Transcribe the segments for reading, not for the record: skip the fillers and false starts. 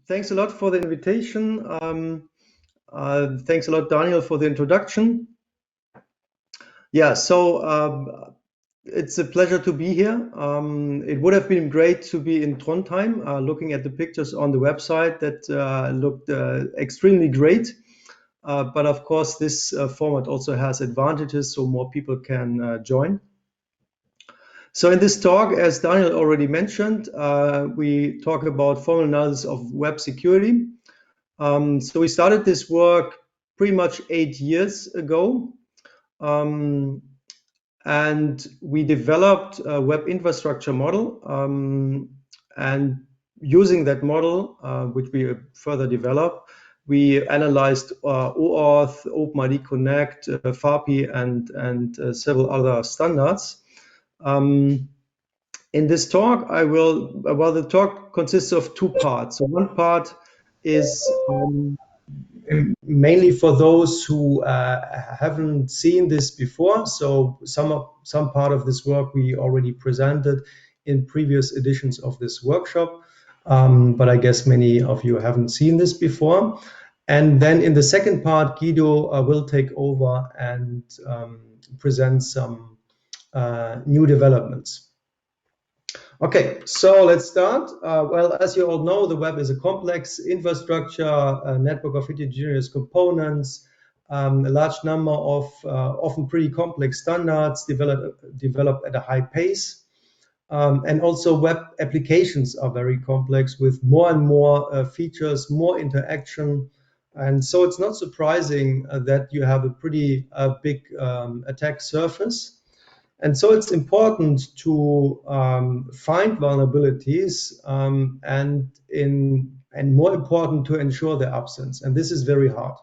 Thanks a lot for the invitation. Thanks a lot, Daniel, for the introduction. Yeah, so it's a pleasure to be here. It would have been great to be in Trondheim, looking at the pictures on the website that looked extremely great. But of course, this format also has advantages, so more people can join. So in this talk, as Daniel already mentioned, we talk about formal analysis of web security. So we started this work pretty much 8 years ago. And we developed a web infrastructure model. And using that model, which we further developed, we analyzed OAuth, OpenID Connect, FAPI, and several other standards. In this talk, the talk consists of two parts. So one part is mainly for those who haven't seen this before. So some part of this work we already presented in previous editions of this workshop, but I guess many of you haven't seen this before. And then in the second part, Guido will take over and present some new developments. Okay, so let's start. Well, as you all know, the web is a complex infrastructure, a network of heterogeneous components, a large number of often pretty complex standards developed at a high pace. And also web applications are very complex with more and more features, more interaction. And so it's not surprising that you have a pretty big attack surface. And so it's important to find vulnerabilities and more important to ensure their absence. And this is very hard.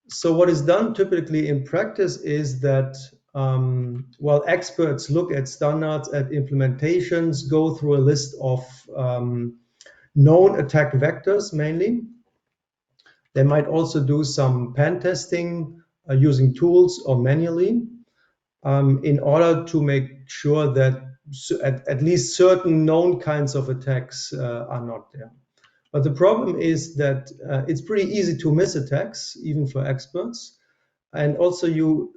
So what is done typically in practice is that while experts look at standards, at implementations, go through a list of known attack vectors mainly. They might also do some pen testing using tools or manually. In order to make sure that at least certain known kinds of attacks are not there. But the problem is that it's pretty easy to miss attacks, even for experts. And also you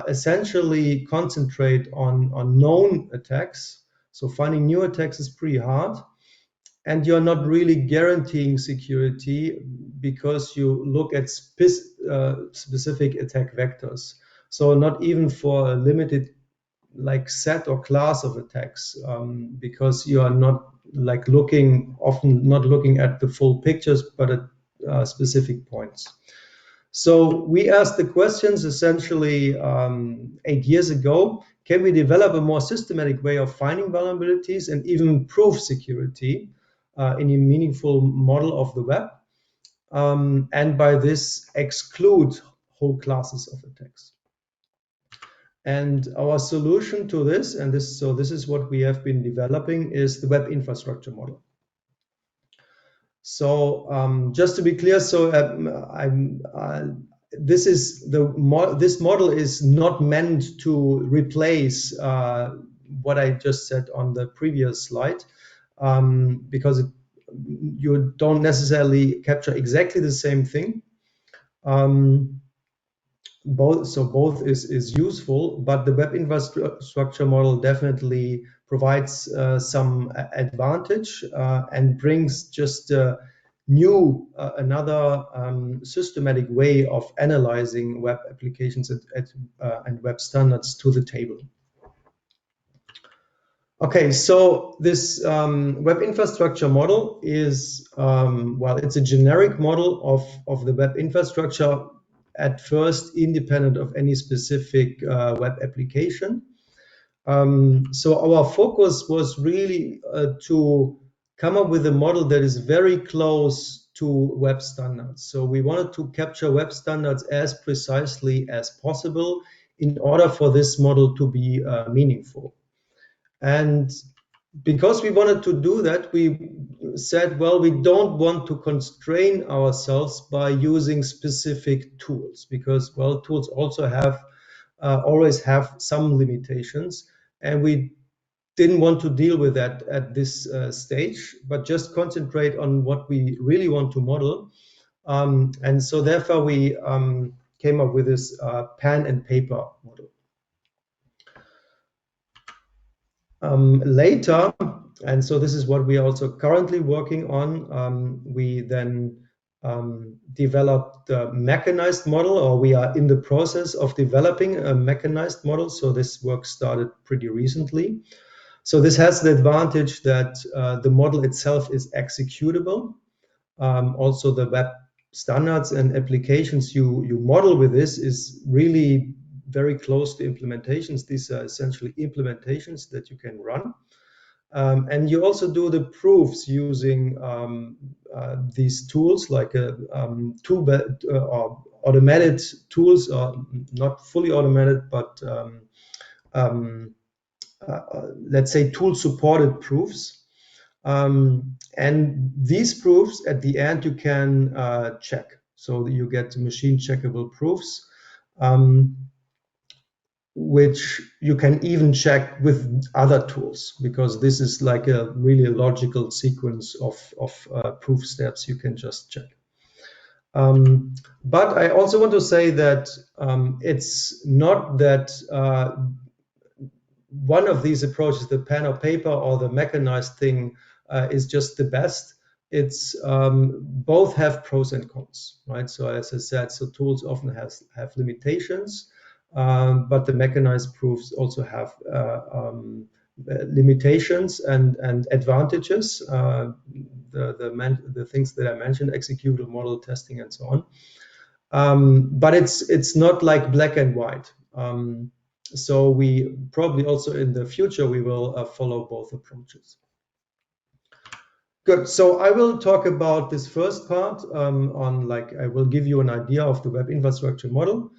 essentially concentrate on known attacks. So finding new attacks is pretty hard. And you're not really guaranteeing security because you look at specific attack vectors. So not even for a limited set or class of attacks, because you are not often not looking at the full pictures, but at specific points. So we asked the questions essentially 8 years ago: can we develop a more systematic way of finding vulnerabilities and even prove security in a meaningful model of the web? And by this exclude whole classes of attacks. And our solution to this, this is what we have been developing, is the Web Infrastructure Model. So just to be clear, so this model is not meant to replace what I just said on the previous slide, because you don't necessarily capture exactly the same thing. Both is useful, but the web infrastructure model definitely provides some advantage and brings just another systematic way of analyzing web applications and web standards to the table. Okay, so this web infrastructure model is, it's a generic model of the web infrastructure, at first independent of any specific web application. So our focus was really to come up with a model that is very close to web standards. So we wanted to capture web standards as precisely as possible in order for this model to be meaningful. And because we wanted to do that, we said, well, we don't want to constrain ourselves by using specific tools, because, well, tools also always have some limitations, and we didn't want to deal with that at this stage, but just concentrate on what we really want to model. And so therefore we came up with this pen and paper model. Later, and so this is what we are also currently working on, we then developed the mechanized model, or we are in the process of developing a mechanized model. So this work started pretty recently. So this has the advantage that the model itself is executable. Also, the web standards and applications you model with this is really very close to implementations. These are essentially implementations that you can run. And you also do the proofs using these tools, like or automated tools, or not fully automated, but let's say tool-supported proofs. And these proofs, at the end, you can check. So you get machine checkable proofs, which you can even check with other tools, because this is like a really logical sequence of proof steps you can just check. But I also want to say that it's not that one of these approaches, the pen or paper or the mechanized thing, is just the best. It's both have pros and cons, right? So as I said, so tools often have limitations, but the mechanized proofs also have limitations and advantages. The things that I mentioned, executable model testing and so on. But it's not like black and white. So we probably also in the future, we will follow both approaches. Good. So I will talk about this first part I will give you an idea of the web infrastructure model,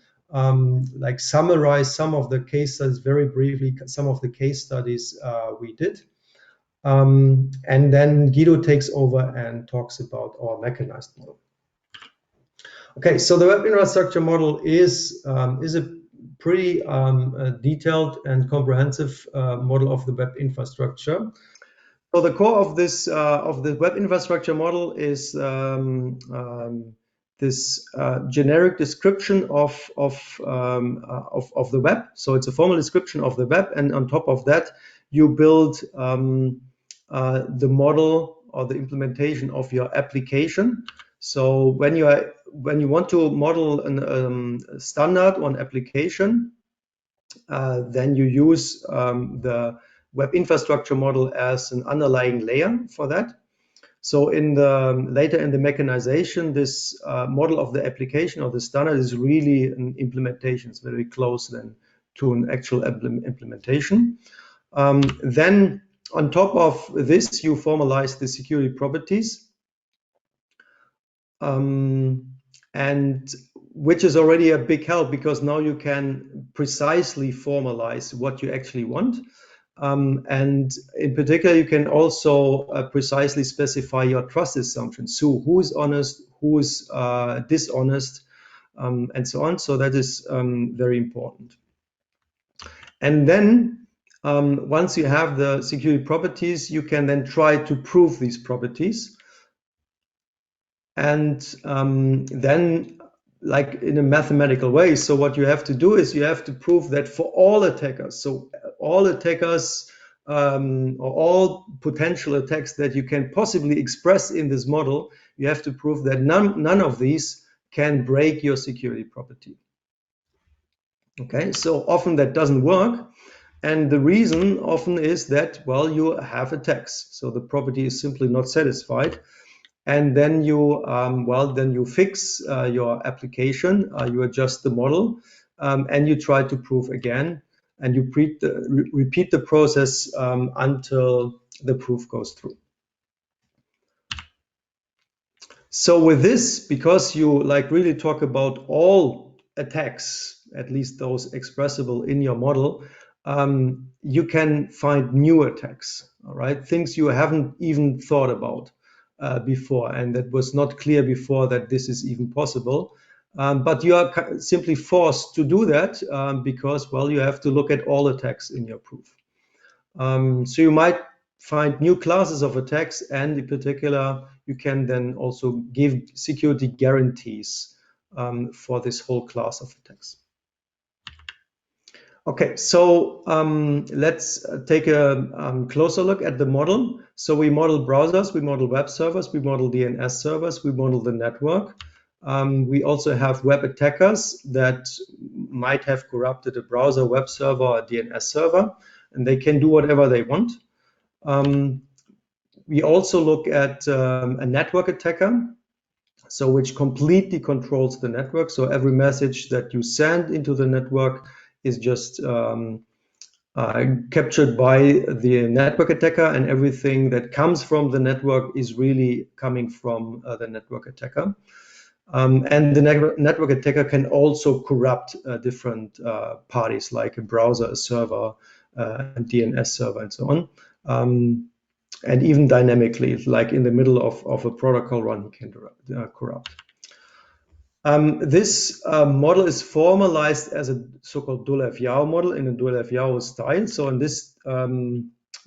summarize some of the case studies very briefly, some of the case studies we did. And then Guido takes over and talks about our mechanized model. Okay, so the web infrastructure model is a pretty detailed and comprehensive model of the web infrastructure. So the core of this of the web infrastructure model is this generic description of the web. So it's a formal description of the web, and on top of that, you build the model or the implementation of your application. So when you want to model a standard or an application, then you use the web infrastructure model as an underlying layer for that. So later in the mechanization, this model of the application or the standard is really an implementation. It's very close then to an actual implementation. Then on top of this, you formalize the security properties, and which is already a big help, because now you can precisely formalize what you actually want. And in particular, you can also precisely specify your trust assumptions. So who is honest, who is dishonest, and so on. So that is very important. And then once you have the security properties, you can then try to prove these properties. And then, like in a mathematical way, so what you have to do is you have to prove that for all attackers, so all attackers or all potential attacks that you can possibly express in this model, you have to prove that none of these can break your security property. Okay, so often that doesn't work. And the reason often is that, well, you have attacks. So the property is simply not satisfied. And then you, then you fix your application, you adjust the model, and you try to prove again, and you repeat the process until the proof goes through. So with this, because you really talk about all attacks, at least those expressible in your model, you can find new attacks, all right? Things you haven't even thought about before, and that was not clear before that this is even possible. But you are simply forced to do that because, well, you have to look at all attacks in your proof. So you might find new classes of attacks, and in particular, you can then also give security guarantees for this whole class of attacks. Okay, so let's take a closer look at the model. So we model browsers, we model web servers, we model DNS servers, we model the network. We also have web attackers that might have corrupted a browser, web server, or DNS server, and they can do whatever they want. We also look at a network attacker, so which completely controls the network. So every message that you send into the network is just captured by the network attacker, and everything that comes from the network is really coming from the network attacker. And the network attacker can also corrupt different parties, like a browser, a server, a DNS server, and so on. And even dynamically, like in the middle of a protocol run, he can corrupt. This model is formalized as a so-called Dolev-Yao model in a Dolev-Yao style. So in this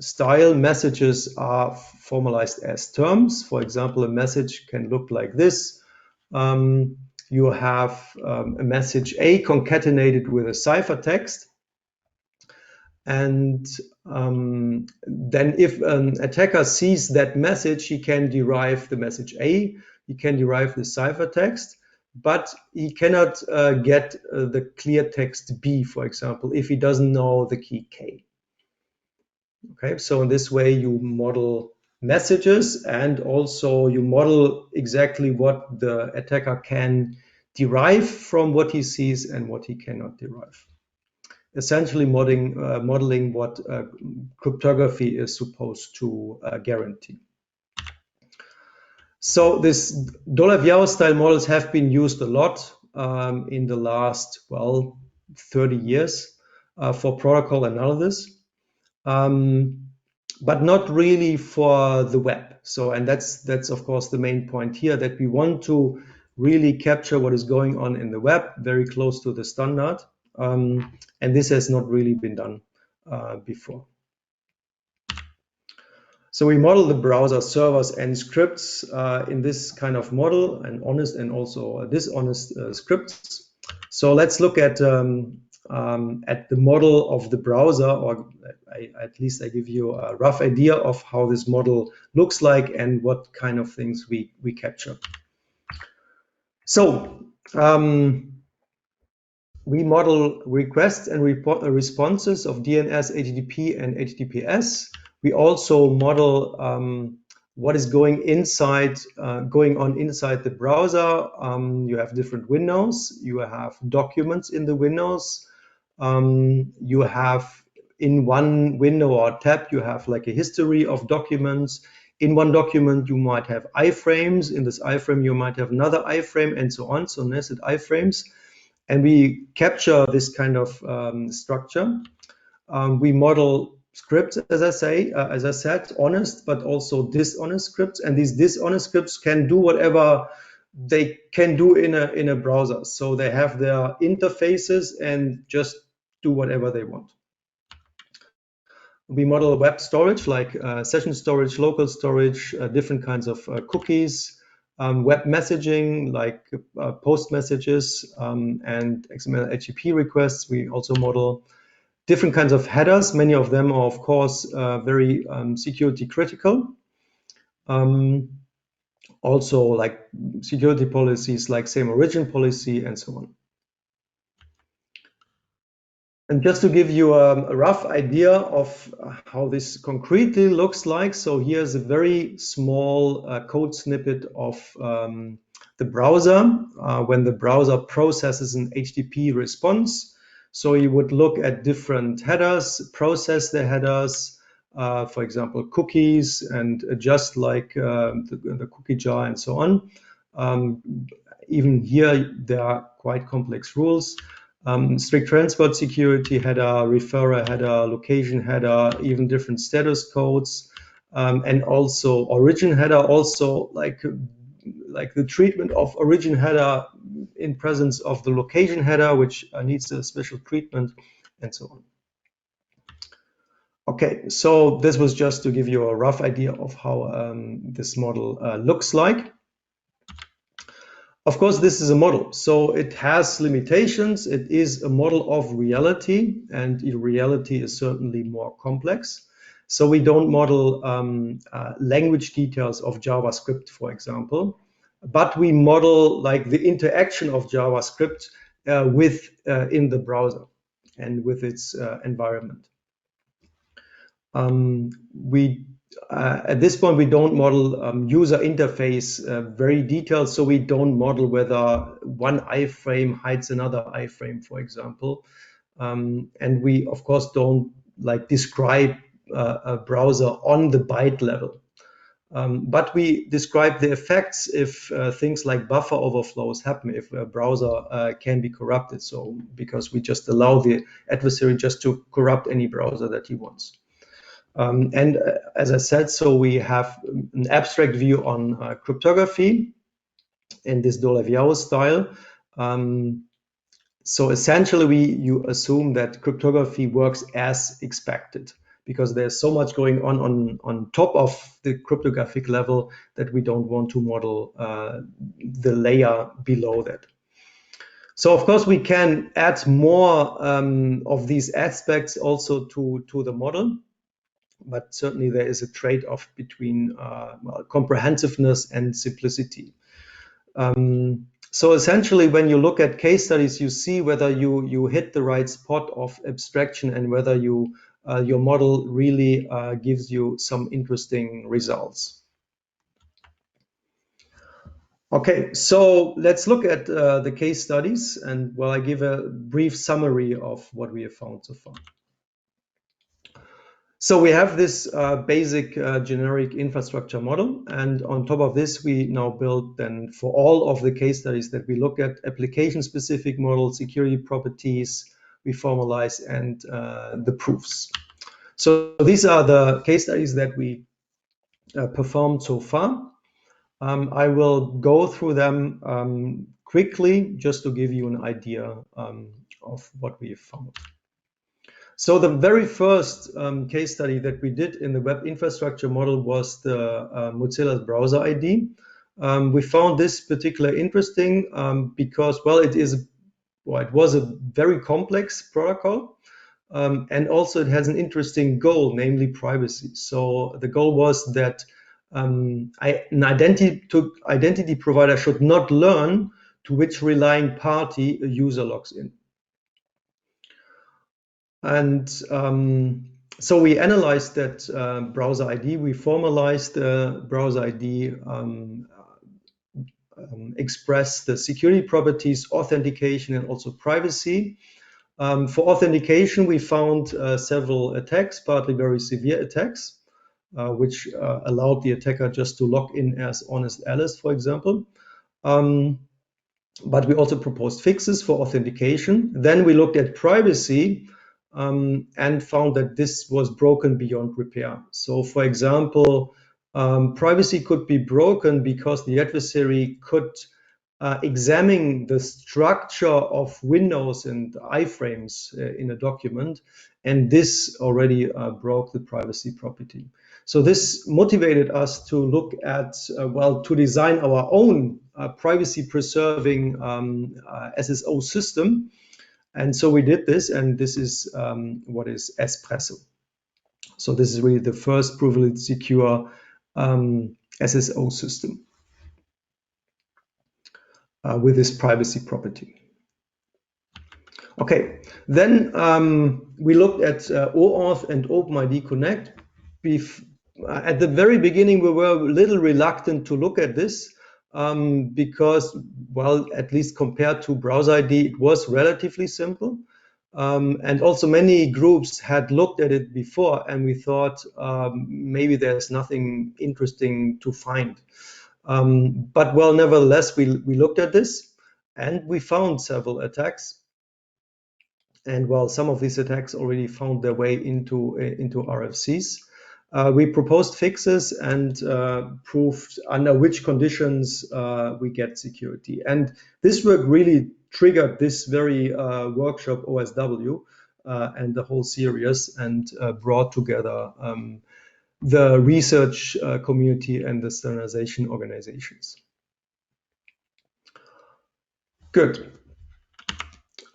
style, messages are formalized as terms. For example, a message can look like this. You have a message A concatenated with a ciphertext. And then if an attacker sees that message, he can derive the message A, he can derive the ciphertext, but he cannot get the clear text B, for example, if he doesn't know the key K. Okay, so in this way you model messages, and also you model exactly what the attacker can derive from what he sees and what he cannot derive. Essentially modeling what cryptography is supposed to guarantee. So this Dolev-Yao style models have been used a lot in the last, 30 years for protocol analysis, but not really for the web. So, and that's of course the main point here, that we want to really capture what is going on in the web, very close to the standard. And this has not really been done before. So we model the browser, servers, and scripts in this kind of model, and honest and also dishonest scripts. So let's look at the model of the browser, or at least I give you a rough idea of how this model looks like and what kind of things we capture. So we model requests and responses of DNS, HTTP, and HTTPS. We also model what is going on inside the browser. You have different windows. You have documents in the windows. You have in one window or tab, you have like a history of documents. In one document, you might have iframes. In this iframe, you might have another iframe, and so on. So nested iframes. And we capture this kind of structure. We model scripts, as I said, honest, but also dishonest scripts. And these dishonest scripts can do whatever they can do in a browser. So they have their interfaces and just do whatever they want. We model web storage, like session storage, local storage, different kinds of cookies, web messaging, like post messages and XML HTTP requests. We also model different kinds of headers. Many of them are, of course, very security critical. Also, like security policies like same origin policy and so on. And just to give you a rough idea of how this concretely looks like, so here's a very small code snippet of the browser when the browser processes an HTTP response. So you would look at different headers, process the headers, for example, cookies, and adjust like the cookie jar and so on. Even here, there are quite complex rules. Strict transport security header, referrer header, location header, even different status codes, and also origin header, also like the treatment of origin header in presence of the location header, which needs a special treatment, and so on. Okay, so this was just to give you a rough idea of how this model looks like. Of course, this is a model, so it has limitations. It is a model of reality, and reality is certainly more complex. So we don't model language details of JavaScript, for example, but we model like the interaction of JavaScript in the browser and with its environment. We At this point, we don't model user interface very detailed, so we don't model whether one iframe hides another iframe, for example. And we, of course, don't like describe a browser on the byte level. But we describe the effects if things like buffer overflows happen, if a browser can be corrupted. So because we just allow the adversary just to corrupt any browser that he wants. And as I said, so we have an abstract view on cryptography in this Dolev-Yao style. So essentially, you assume that cryptography works as expected because there's so much going on top of the cryptographic level that we don't want to model the layer below that. So of course, we can add more of these aspects also to the model. But certainly there is a trade-off between comprehensiveness and simplicity. So essentially, when you look at case studies, you see whether you hit the right spot of abstraction and whether your model really gives you some interesting results. Okay, so let's look at the case studies, and I give a brief summary of what we have found so far. So we have this basic generic infrastructure model, and on top of this, we now build then for all of the case studies that we look at application-specific models, security properties, we formalize, and the proofs. So these are the case studies that we performed so far. I will go through them quickly just to give you an idea of what we have found. So the very first case study that we did in the web infrastructure model was the Mozilla's browser ID. We found this particularly interesting because, it was a very complex protocol, and also it has an interesting goal, namely privacy. So the goal was that an identity provider should not learn to which relying party a user logs in. And so we analyzed that browser ID. We formalized the browser ID, expressed the security properties, authentication, and also privacy. For authentication, we found several attacks, partly very severe attacks, which allowed the attacker just to log in as honest Alice, for example. But we also proposed fixes for authentication. Then we looked at privacy, and found that this was broken beyond repair. So, for example, privacy could be broken because the adversary could examine the structure of windows and iframes in a document, and this already broke the privacy property. So this motivated us to look at, to design our own privacy-preserving SSO system. And so we did this, and this is what is Espresso. So this is really the first privileged secure SSO system with this privacy property. Okay, then we looked at OAuth and OpenID Connect. At the very beginning, we were a little reluctant to look at this. Because, at least compared to browser ID, it was relatively simple. And also many groups had looked at it before, and we thought maybe there's nothing interesting to find. But nevertheless, we looked at this, and we found several attacks. And some of these attacks already found their way into RFCs. We proposed fixes and proved under which conditions we get security. And this work really triggered this very workshop OSW, and the whole series, and brought together the research community and the standardization organizations. Good.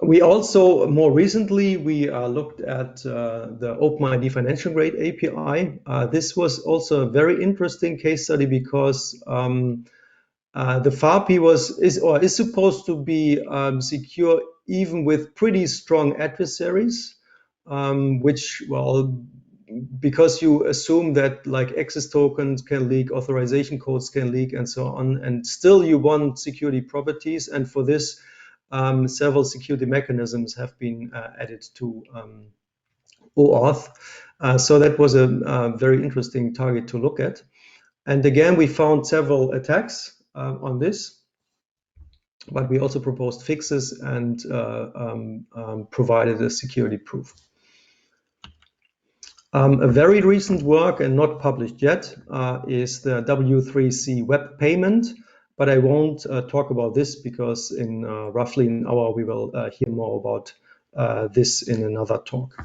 We also, more recently, we looked at the OpenID financial grade API. This was also a very interesting case study because the FAPI is supposed to be secure even with pretty strong adversaries, which, well, because you assume that like access tokens can leak, authorization codes can leak, and so on, and still you want security properties, and for this, several security mechanisms have been added to OAuth. So that was a very interesting target to look at. And again, we found several attacks on this, but we also proposed fixes and provided a security proof. A very recent work and not published yet is the W3C web payment, but I won't talk about this because in roughly an hour we will hear more about this in another talk.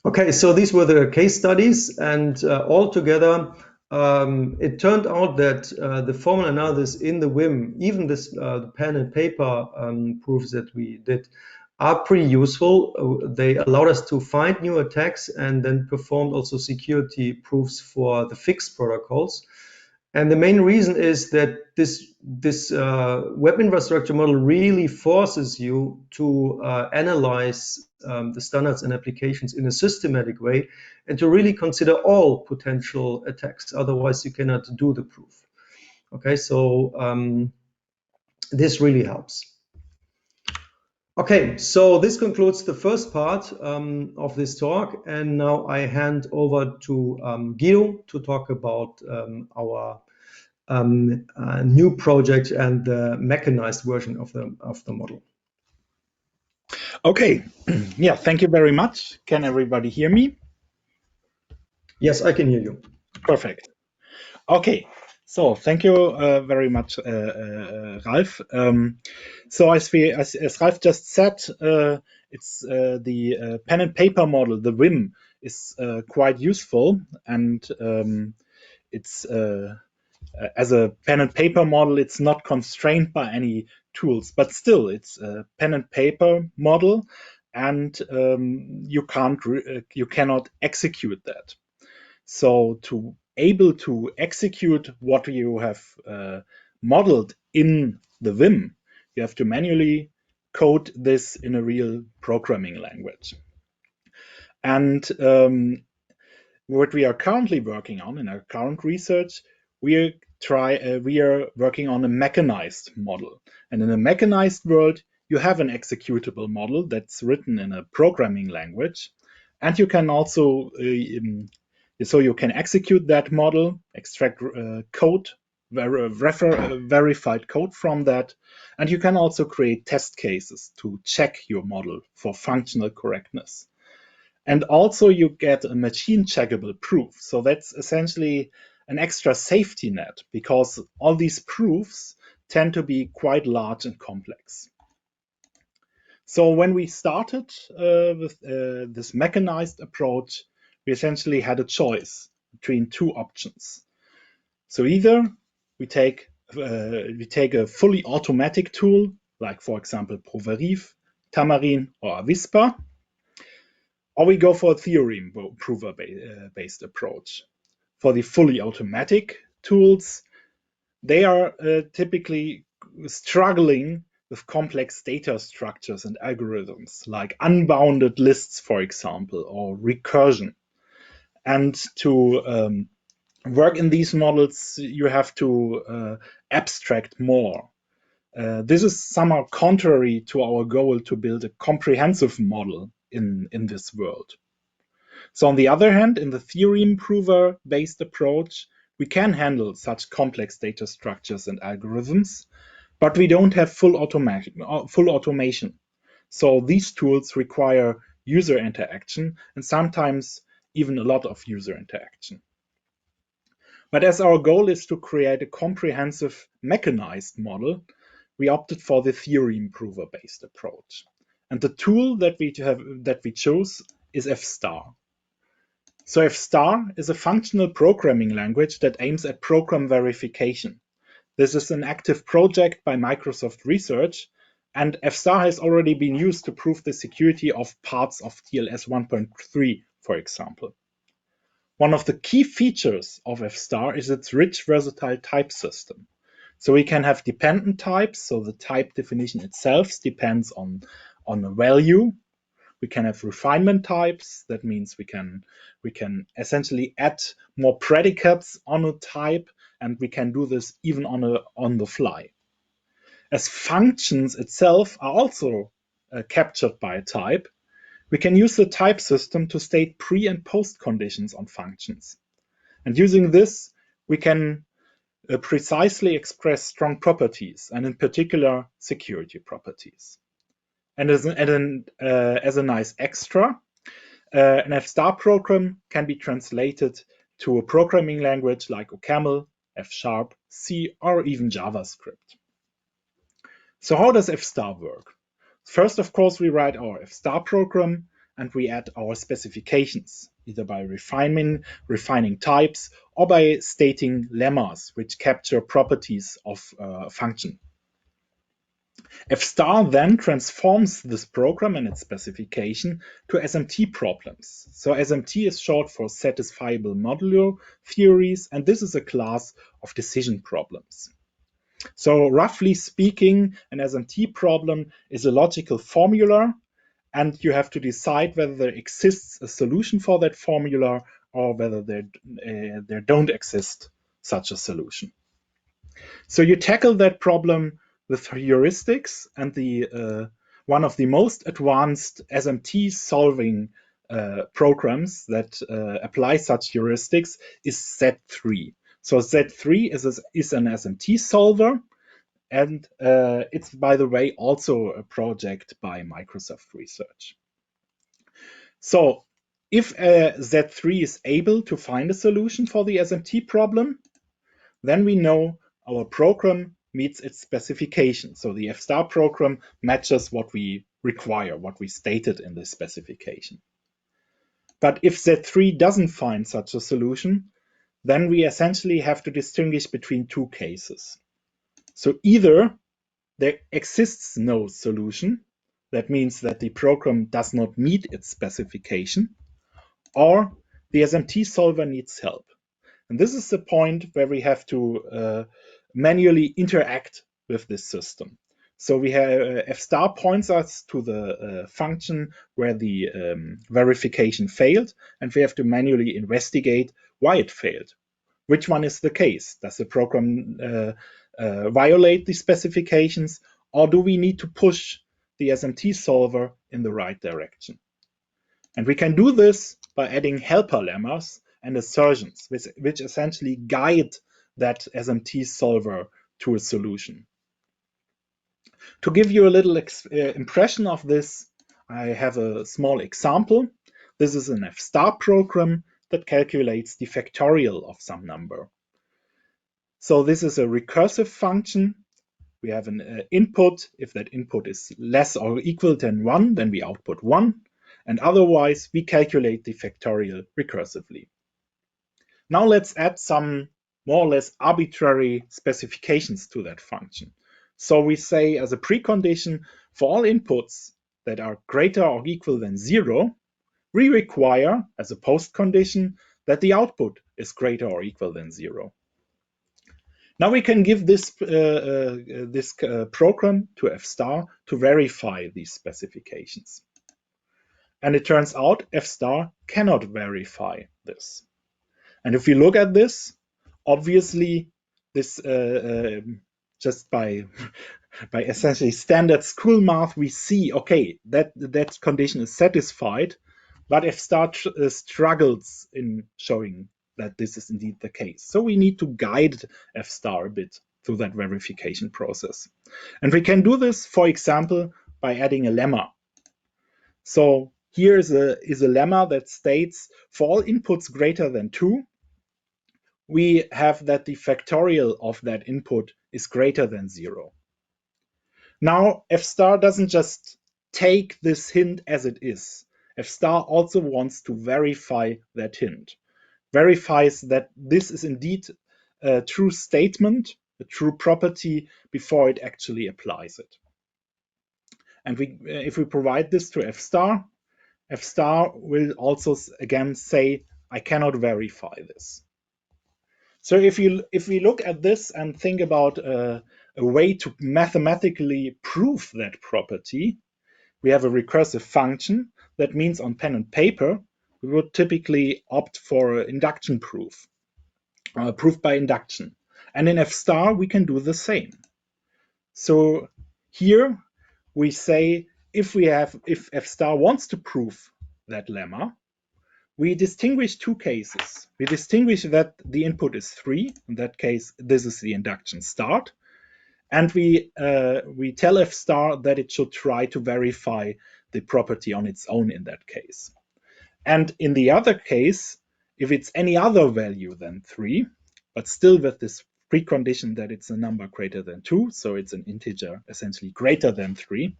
Okay, so these were the case studies, and altogether it turned out that the formal analysis in the WIM, even this pen and paper proofs that we did, are pretty useful. They allowed us to find new attacks and then performed also security proofs for the fixed protocols. And the main reason is that this web infrastructure model really forces you to analyze the standards and applications in a systematic way and to really consider all potential attacks. Otherwise, you cannot do the proof. Okay, so this really helps. Okay, so this concludes the first part of this talk, and now I hand over to Guido to talk about our new project and the mechanized version of the model. Okay, yeah, thank you very much. Can everybody hear me? Yes, I can hear you. Perfect. Okay, so thank you very much, Ralf. So as Ralf just said, it's the pen and paper model, the WIM, is quite useful, and it's as a pen and paper model, it's not constrained by any tools, but still, it's a pen and paper model, and you cannot execute that. So to able to execute what you have modeled in the WIM, you have to manually code this in a real programming language. And what we are currently working on in our current research, we are working on a mechanized model. And in a mechanized world, you have an executable model that's written in a programming language, and you can also so you can execute that model, extract code, verified code from that, and you can also create test cases to check your model for functional correctness. And also you get a machine checkable proof. So that's essentially an extra safety net because all these proofs tend to be quite large and complex. So when we started with this mechanized approach, we essentially had a choice between two options. So either we take a fully automatic tool, like for example Proverif, Tamarin, or Avispa, or we go for a theorem prover based approach. For the fully automatic tools, they are typically struggling with complex data structures and algorithms like unbounded lists, for example, or recursion. And to work in these models, you have to abstract more. This is somehow contrary to our goal to build a comprehensive model in this world. So on the other hand, in the theorem prover-based approach, we can handle such complex data structures and algorithms, but we don't have full automation. So these tools require user interaction and sometimes even a lot of user interaction. But as our goal is to create a comprehensive mechanized model, we opted for the theorem prover-based approach. And the tool that we chose is F-star. So F-star is a functional programming language that aims at program verification. This is an active project by Microsoft Research, and F-star has already been used to prove the security of parts of TLS 1.3, for example. One of the key features of F-star is its rich, versatile type system. So we can have dependent types, so the type definition itself depends on a value. We can have refinement types. That means we can essentially add more predicates on a type, and we can do this even on the fly. As functions itself are also captured by a type, we can use the type system to state pre- and post conditions on functions. And using this, we can precisely express strong properties, and in particular, security properties. And as a nice extra, an F-star program can be translated to a programming language like OCaml, F#, C, or even JavaScript. So how does F-star work? First, of course, we write our F-star program and we add our specifications, either by refining types or by stating lemmas, which capture properties of a function. F-star then transforms this program and its specification to SMT problems. So SMT is short for satisfiable modulo theories, and this is a class of decision problems. So roughly speaking, an SMT problem is a logical formula, and you have to decide whether there exists a solution for that formula or whether there don't exist such a solution. So you tackle that problem with heuristics, and the one of the most advanced SMT solving programs that apply such heuristics is Z3. So Z3 is an SMT solver, and it's, by the way, also a project by Microsoft Research. So if Z3 is able to find a solution for the SMT problem, then we know our program meets its specification. So the F-star program matches what we require, what we stated in the specification. But if Z3 doesn't find such a solution, then we essentially have to distinguish between two cases. So either there exists no solution, that means that the program does not meet its specification, or the SMT solver needs help. And this is the point where we have to manually interact with this system. So we have F-star points us to the function where the verification failed, and we have to manually investigate why it failed. Which one is the case? Does the program violate the specifications, or do we need to push the SMT solver in the right direction? And we can do this by adding helper lemmas and assertions, which essentially guide that SMT solver to a solution. To give you a little impression of this, I have a small example. This is an F-star program that calculates the factorial of some number. So this is a recursive function. We have an input. If that input is less or equal than 1, then we output 1. And otherwise, we calculate the factorial recursively. Now let's add some more or less arbitrary specifications to that function. So we say as a precondition, for all inputs that are greater or equal than 0, we require as a postcondition that the output is greater or equal than 0. Now we can give this program to F-star to verify these specifications. And it turns out F-star cannot verify this. And if we look at this, obviously this just by essentially standard school math, we see, okay, that condition is satisfied, but F-star struggles in showing that this is indeed the case. So we need to guide F-star a bit through that verification process. And we can do this, for example, by adding a lemma. So here is a lemma that states for all inputs greater than 2, we have that the factorial of that input is greater than 0. Now, F-star doesn't just take this hint as it is. F* also wants to verify that hint, verifies that this is indeed a true statement, a true property, before it actually applies it. And if we provide this to F*, F* will also again say, I cannot verify this. So if we look at this and think about a way to mathematically prove that property, we have a recursive function. That means on pen and paper, we would typically opt for induction proof, proof by induction. And in F*, we can do the same. So here we say, if F* wants to prove that lemma, we distinguish two cases. We distinguish that the input is 3. In that case, this is the induction start. And we tell F* that it should try to verify the property on its own in that case. And in the other case, if it's any other value than 3, but still with this precondition that it's a number greater than 2, so it's an integer essentially greater than 3,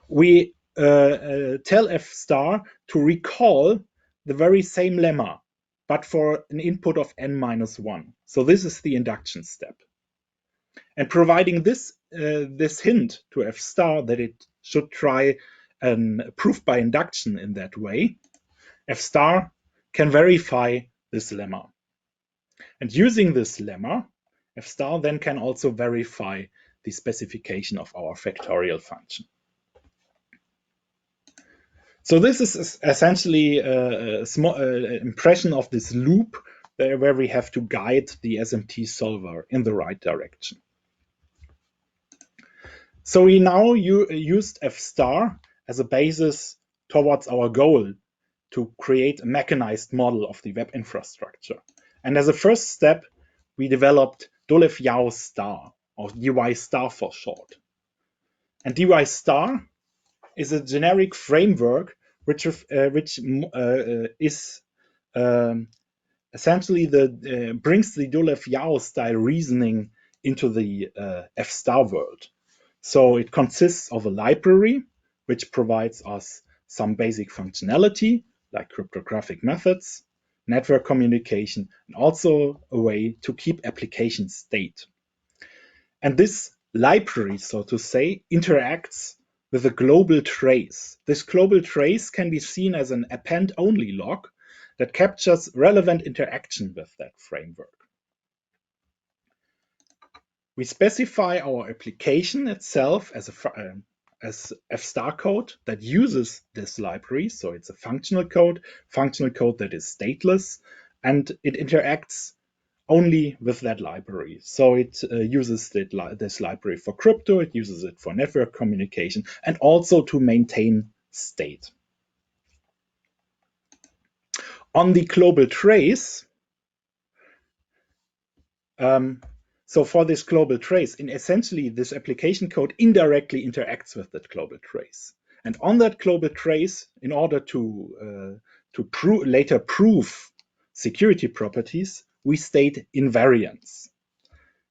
we tell F* to recall the very same lemma, but for an input of n-1. So this is the induction step. And providing this hint to F* that it should try a proof by induction in that way, F* can verify this lemma. And using this lemma, F* then can also verify the specification of our factorial function. So this is essentially a small impression of this loop where we have to guide the SMT solver in the right direction. So we now used F* as a basis towards our goal to create a mechanized model of the web infrastructure. And as a first step, we developed Dolev-Yao star, or dy star for short. And dy star is a generic framework which is essentially brings the Dolev-Yao style reasoning into the F* world. So it consists of a library which provides us some basic functionality like cryptographic methods, network communication, and also a way to keep application state. And this library, so to say, interacts with a global trace. This global trace can be seen as an append-only log that captures relevant interaction with that framework. We specify our application itself as F* code that uses this library. So it's a functional code that is stateless, and it interacts only with that library. So it uses this library for crypto, it uses it for network communication, and also to maintain state. On the global trace, so for this global trace, essentially this application code indirectly interacts with that global trace. And on that global trace, in order to later prove security properties, we state invariants.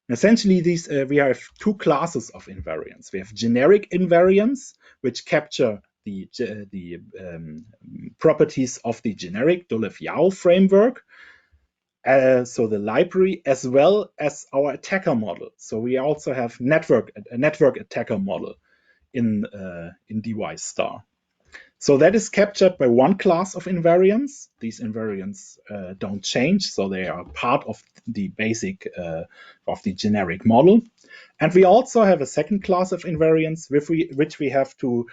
Essentially, we have two classes of invariants. We have generic invariants, which capture the properties of the generic Dolev-Yao framework, so the library, as well as our attacker model. So we also have a network attacker model in dy star. So that is captured by one class of invariants. These invariants don't change, so they are part of the basic of the generic model. And we also have a second class of invariants which we have to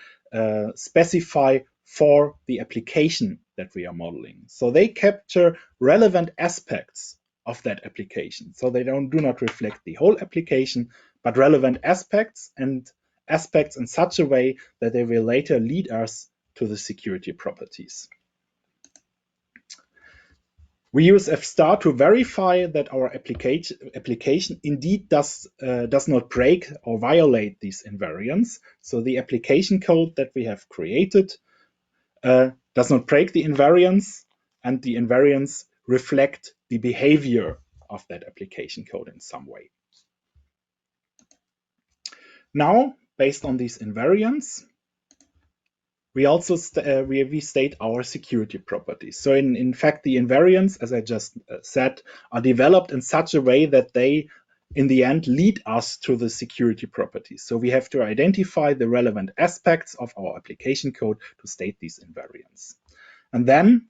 specify for the application that we are modeling. So they capture relevant aspects of that application. So they do not reflect the whole application, but relevant aspects, and aspects in such a way that they will later lead us to the security properties. We use F* to verify that our application indeed does not break or violate these invariants. So the application code that we have created does not break the invariants, and the invariants reflect the behavior of that application code in some way. Now, based on these invariants, we also we state our security properties. So in fact, the invariants, as I just said, are developed in such a way that they, in the end, lead us to the security properties. So we have to identify the relevant aspects of our application code to state these invariants. And then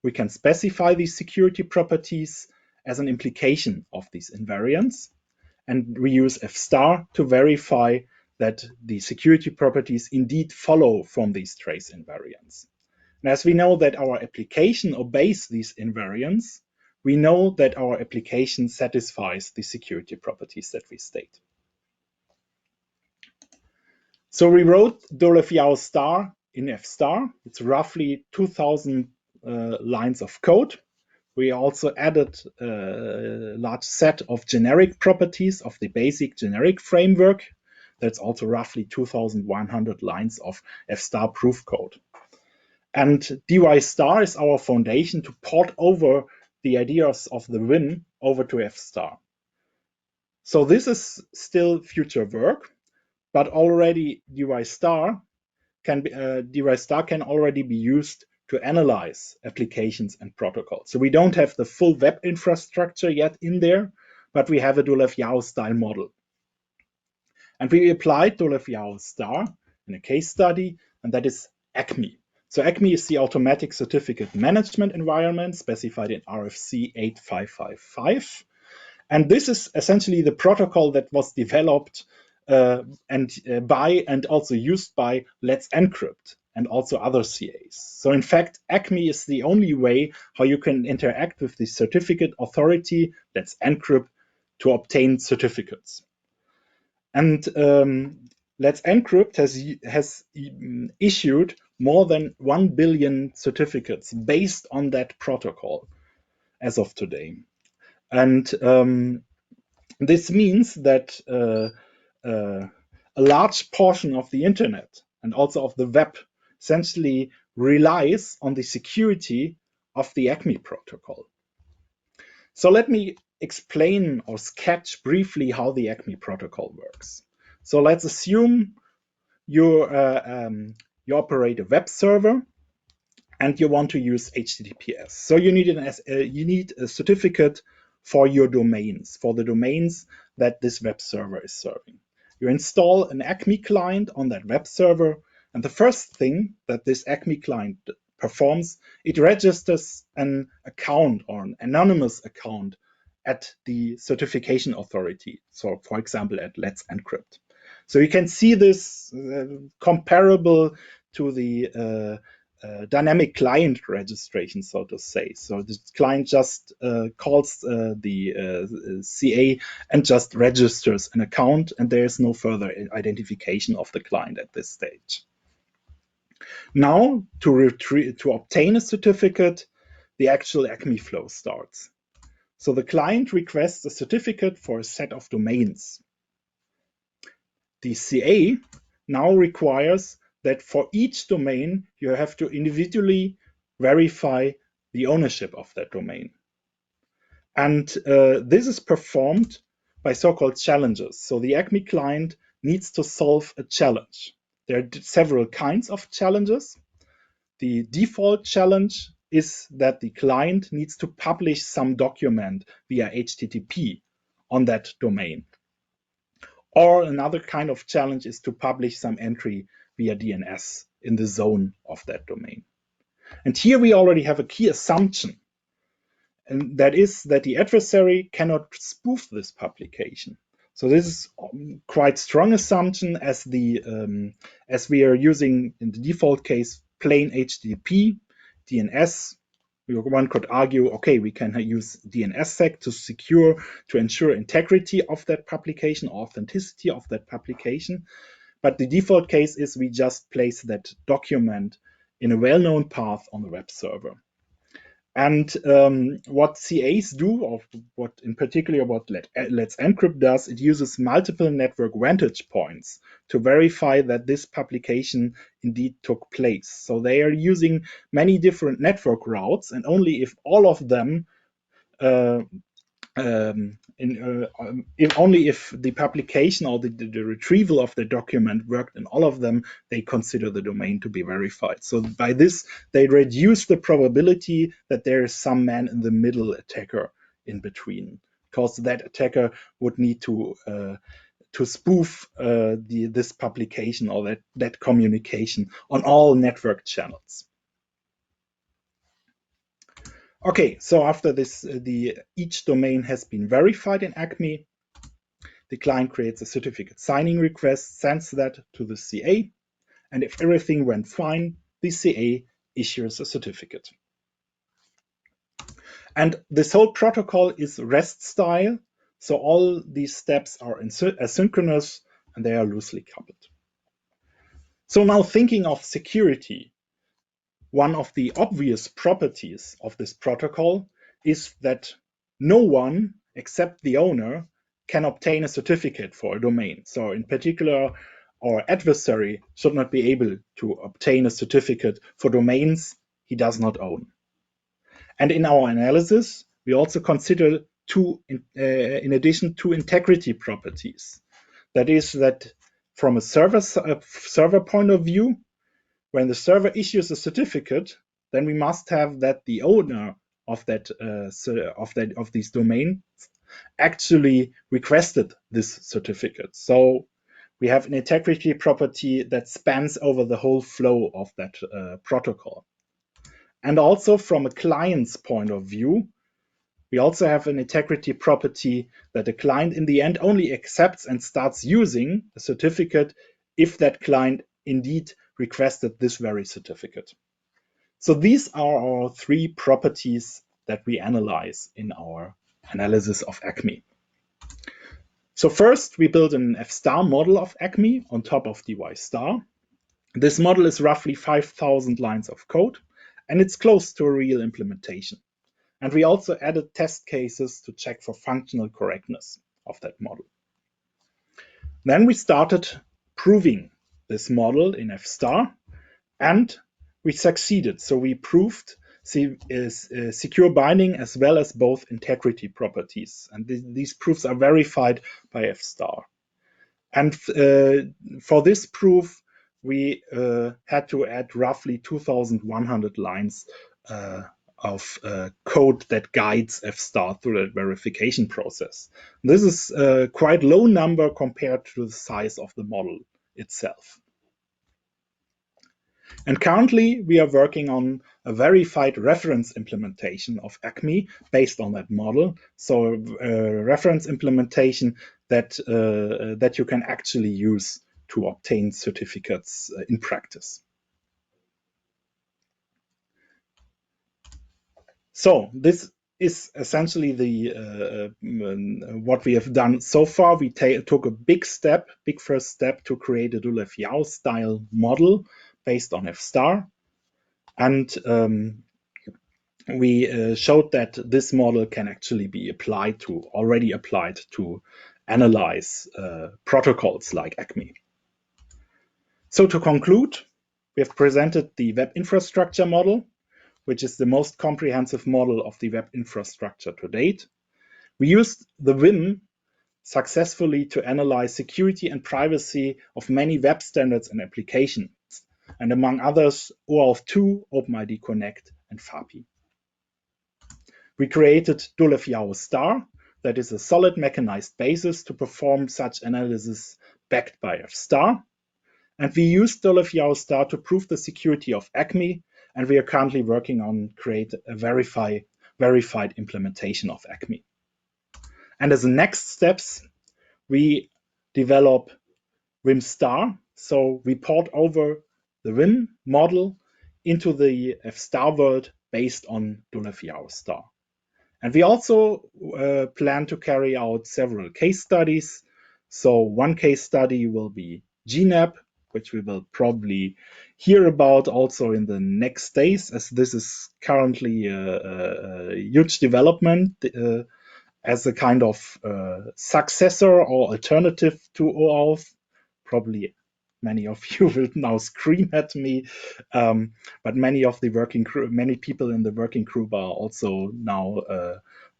we can specify these security properties as an implication of these invariants. And we use F* to verify that the security properties indeed follow from these trace invariants. And as we know that our application obeys these invariants, we know that our application satisfies the security properties that we state. So we wrote Dolev-Yao star in F*. It's roughly 2,000 lines of code. We also added a large set of generic properties of the basic generic framework. That's also roughly 2,100 lines of F* proof code. And dy* is our foundation to port over the ideas of the WIM over to F*. So this is still future work, but already dy* can already be used to analyze applications and protocols. So we don't have the full web infrastructure yet in there, but we have a Dolev-Yao style model. And we applied Dolev-Yao star in a case study, and that is ACME. So ACME is the automatic certificate management environment specified in RFC 8555. And this is essentially the protocol that was developed by and also used by Let's Encrypt and also other CAs. So in fact, ACME is the only way how you can interact with the certificate authority, Let's Encrypt, to obtain certificates. And Let's Encrypt has issued more than 1 billion certificates based on that protocol as of today. And this means that a large portion of the internet and also of the web essentially relies on the security of the ACME protocol. So let me explain or sketch briefly how the ACME protocol works. So let's assume you operate a web server and you want to use HTTPS. So you need a certificate for your domains, for the domains that this web server is serving. You install an ACME client on that web server, and the first thing that this ACME client performs, it registers an account or an anonymous account at the certification authority. So for example, at Let's Encrypt. So you can see this comparable to the dynamic client registration, so to say. So the client just calls the CA and just registers an account, and there is no further identification of the client at this stage. Now, to obtain a certificate, the actual ACME flow starts. So the client requests a certificate for a set of domains. The CA now requires that for each domain, you have to individually verify the ownership of that domain. And this is performed by so-called challenges. So the ACME client needs to solve a challenge. There are several kinds of challenges. The default challenge is that the client needs to publish some document via HTTP on that domain. Or another kind of challenge is to publish some entry via DNS in the zone of that domain. And here we already have a key assumption, and that is that the adversary cannot spoof this publication. So this is quite strong assumption as we are using in the default case plain HTTP, DNS. One could argue, okay, we can use DNSSEC to ensure integrity of that publication, authenticity of that publication. But the default case is we just place that document in a well-known path on the web server. And what CAs do, or what in particular what Let's Encrypt does, it uses multiple network vantage points to verify that this publication indeed took place. So they are using many different network routes, and only if all of them only if the publication or the retrieval of the document worked in all of them, they consider the domain to be verified. So by this, they reduce the probability that there is some man-in-the-middle attacker in between, because that attacker would need to spoof this publication or that communication on all network channels. Okay, so after this, each domain has been verified in ACME. The client creates a certificate signing request, sends that to the CA, and if everything went fine, the CA issues a certificate. And this whole protocol is REST style, so all these steps are asynchronous and they are loosely coupled. So now thinking of security, one of the obvious properties of this protocol is that no one except the owner can obtain a certificate for a domain. So in particular, our adversary should not be able to obtain a certificate for domains he does not own. And in our analysis, we also consider in addition, two integrity properties. That is that from a server point of view, when the server issues a certificate, then we must have that the owner of these domains actually requested this certificate. So we have an integrity property that spans over the whole flow of that protocol. And also from a client's point of view, we also have an integrity property that the client in the end only accepts and starts using a certificate if that client indeed requested this very certificate. So these are our three properties that we analyze in our analysis of ACME. So first, we build an F-star model of ACME on top of DY star. This model is roughly 5,000 lines of code, and it's close to a real implementation. And we also added test cases to check for functional correctness of that model. Then we started proving this model in F-star, and we succeeded. So we proved secure binding as well as both integrity properties. And these proofs are verified by F-star. And for this proof, we had to add roughly 2,100 lines of code that guides F-star through that verification process. This is a quite low number compared to the size of the model itself. And currently, we are working on a verified reference implementation of ACME based on that model. So reference implementation that you can actually use to obtain certificates in practice. So this is essentially what we have done so far. We took a big first step to create a Dolev-Yao style model based on F-star. And we showed that this model can actually be already applied to analyze protocols like ACME. So to conclude, we have presented the Web Infrastructure Model, which is the most comprehensive model of the web infrastructure to date. We used the WIM successfully to analyze security and privacy of many web standards and applications, and among others, OAuth 2, OpenID Connect, and FAPI. We created Dolev-Yao star, that is a solid mechanized basis to perform such analysis backed by F-star. And we used Dolev-Yao star to prove the security of ACME, and we are currently working on create a verified implementation of ACME. And as the next steps, we develop WIM star. So we port over the WIM model into the F-star world based on Dolev-Yao star. And we also plan to carry out several case studies. So one case study will be GNAP, which we will probably hear about also in the next days, as this is currently a huge development as a kind of successor or alternative to OAuth, probably Many of you will now scream at me, but many people in the working group are also now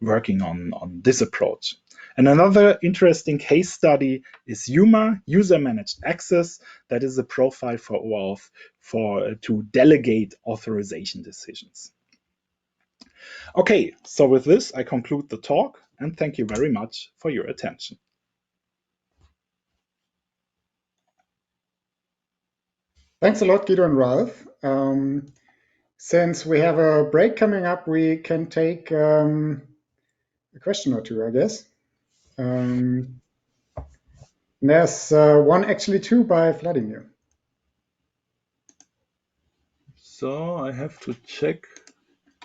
working on this approach. And another interesting case study is UMA, User Managed Access. That is a profile for OAuth to delegate authorization decisions. Okay, so with this, I conclude the talk, and thank you very much for your attention. Thanks a lot, Guido and Ralf. Since we have a break coming up, we can take a question or two, I guess. There's one, actually two, by Vladimir. So I have to check.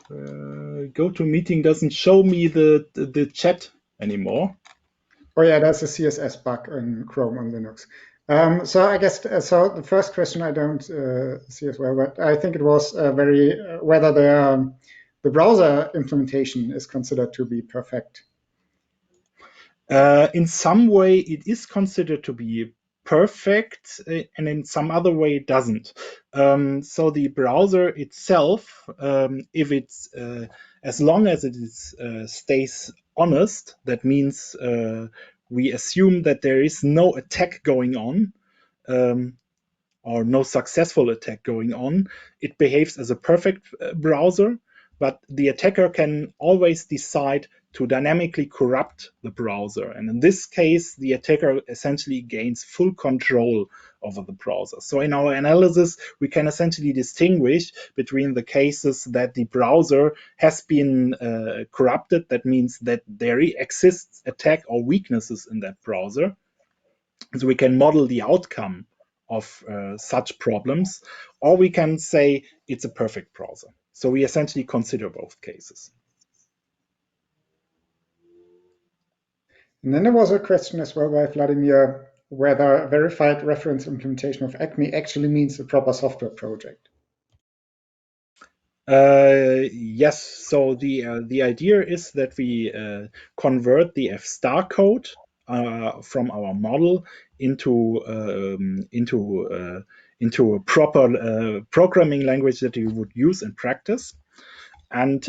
GoToMeeting doesn't show me the chat anymore. Oh yeah, that's a CSS bug in Chrome on Linux. So I guess so. The first question I don't see as well, but I think it was whether the browser implementation is considered to be perfect. In some way, it is considered to be perfect, and in some other way, it doesn't. So the browser itself, if it's as long as it stays honest, that means we assume that there is no attack going on. Or no successful attack going on, it behaves as a perfect browser, but the attacker can always decide to dynamically corrupt the browser. And in this case, the attacker essentially gains full control over the browser. So in our analysis, we can essentially distinguish between the cases that the browser has been corrupted. That means that there exists attack or weaknesses in that browser. So we can model the outcome of such problems, or we can say it's a perfect browser. So we essentially consider both cases. And then there was a question as well by Vladimir, whether verified reference implementation of ACME actually means a proper software project. Yes, so the idea is that we convert the F-star code from our model into a proper programming language that you would use in practice. And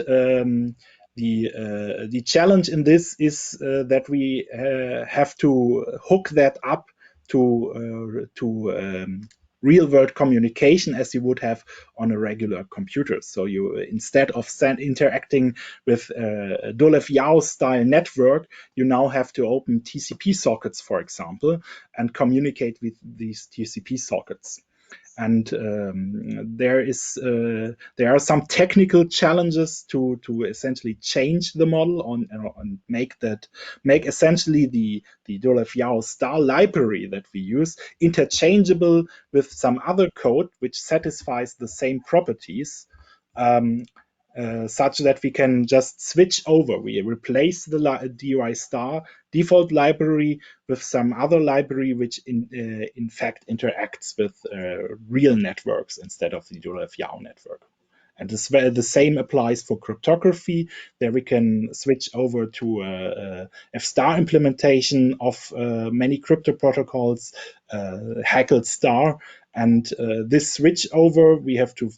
the challenge in this is that we have to hook that up to real-world communication as you would have on a regular computer. So you, instead of interacting with a Dolev-Yao style network, you now have to open TCP sockets, for example, and communicate with these TCP sockets. And there are some technical challenges to essentially change the model and make essentially the Dolev-Yao star library that we use interchangeable with some other code which satisfies the same properties. Such that we can just switch over. We replace the DOI star default library with some other library which in fact interacts with real networks instead of the Dolev-Yao network. And the same applies for cryptography. There we can switch over to a F-star implementation of many crypto protocols, Hackled star. And this switch over, we have to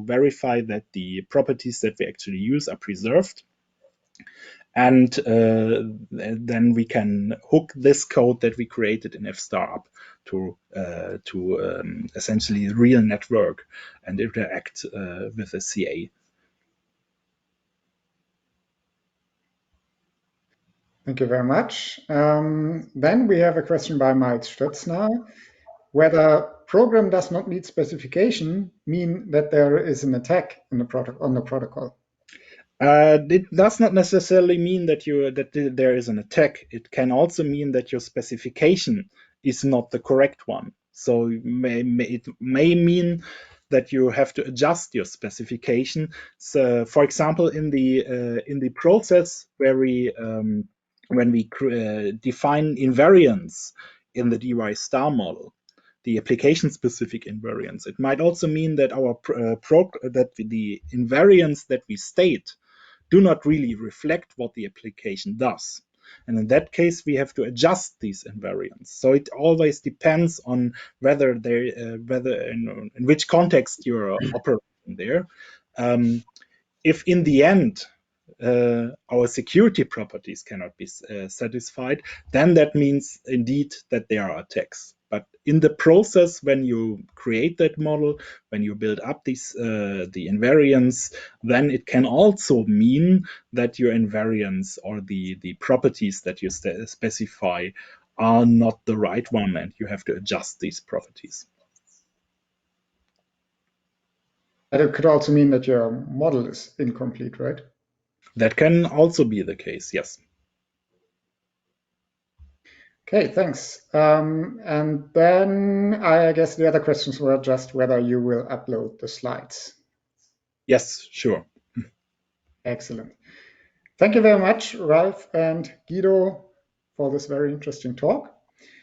verify that the properties that we actually use are preserved. And then we can hook this code that we created in F-star up to essentially a real network and interact with a CA. Thank you very much. Then we have a question by Mike Stötzner. Whether program does not meet specification mean that there is an attack on the protocol? It does not necessarily mean that there is an attack. It can also mean that your specification is not the correct one. So it may mean that you have to adjust your specification. So, for example, in the process where when we define invariants in the DY star model, the application-specific invariants, it might also mean that the invariants that we state do not really reflect what the application does. And in that case, we have to adjust these invariants. So it always depends on whether in which context you're operating there. If in the end our security properties cannot be satisfied, then that means indeed that there are attacks. But in the process, when you create that model, when you build up these the invariants, then it can also mean that your invariants or the properties that you specify are not the right one, and you have to adjust these properties. And it could also mean that your model is incomplete, right? That can also be the case, yes. Okay, thanks. And then I guess the other questions were just whether you will upload the slides. Yes, sure. Excellent. Thank you very much, Ralf and Guido, for this very interesting talk.